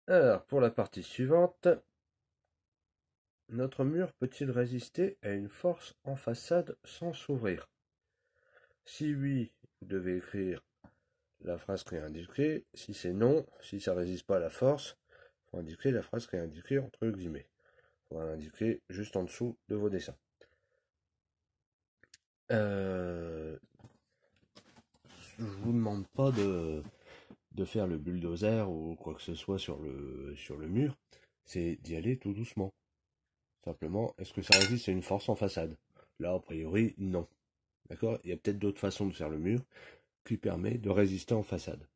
Alors, pour la partie suivante, notre mur peut-il résister à une force en façade sans s'ouvrir? Si oui, vous devez écrire la phrase réindiquée. Si c'est non, si ça ne résiste pas à la force, il faut indiquer la phrase réindiquée entre guillemets. Il faudra l'indiquer juste en dessous de vos dessins. Je vous demande pas de faire le bulldozer ou quoi que ce soit sur le mur, c'est d'y aller tout doucement. Simplement, est-ce que ça résiste à une force en façade? Là, a priori, non. D'accord? Il y a peut-être d'autres façons de faire le mur qui permet de résister en façade.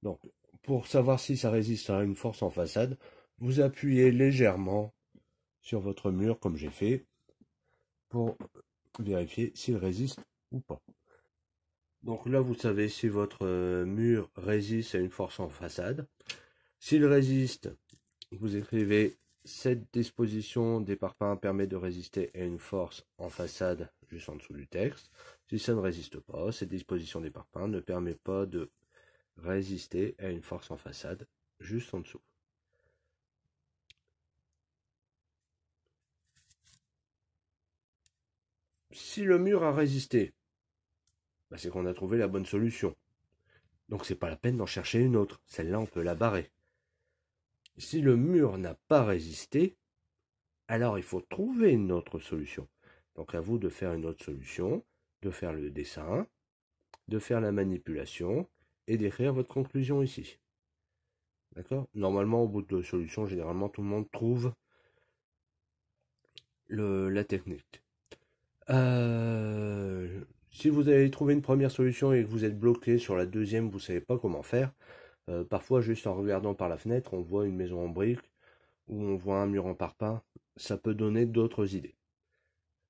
Donc, pour savoir si ça résiste à une force en façade, vous appuyez légèrement sur votre mur, comme j'ai fait, pour vérifier s'il résiste ou pas. Donc là, vous savez si votre mur résiste à une force en façade. S'il résiste, vous écrivez cette disposition des parpaings permet de résister à une force en façade juste en dessous du texte. Si ça ne résiste pas, cette disposition des parpaings ne permet pas de résister à une force en façade juste en dessous. Si le mur a résisté, c'est qu'on a trouvé la bonne solution. Donc c'est pas la peine d'en chercher une autre. Celle-là, on peut la barrer. Si le mur n'a pas résisté, alors il faut trouver une autre solution. Donc à vous de faire une autre solution, de faire le dessin, de faire la manipulation et d'écrire votre conclusion ici. D'accord? Normalement, au bout de solution, généralement, tout le monde trouve la technique. Si vous avez trouvé une première solution et que vous êtes bloqué sur la deuxième, vous ne savez pas comment faire, parfois, juste en regardant par la fenêtre, on voit une maison en briques ou on voit un mur en parpaing. Ça peut donner d'autres idées.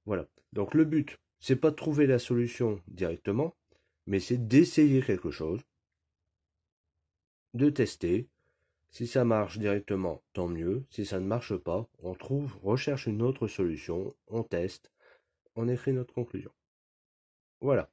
Voilà. Donc le but, c'est pas de trouver la solution directement, mais c'est d'essayer quelque chose, de tester. Si ça marche directement, tant mieux. Si ça ne marche pas, on recherche une autre solution, on teste, on écrit notre conclusion. Voilà.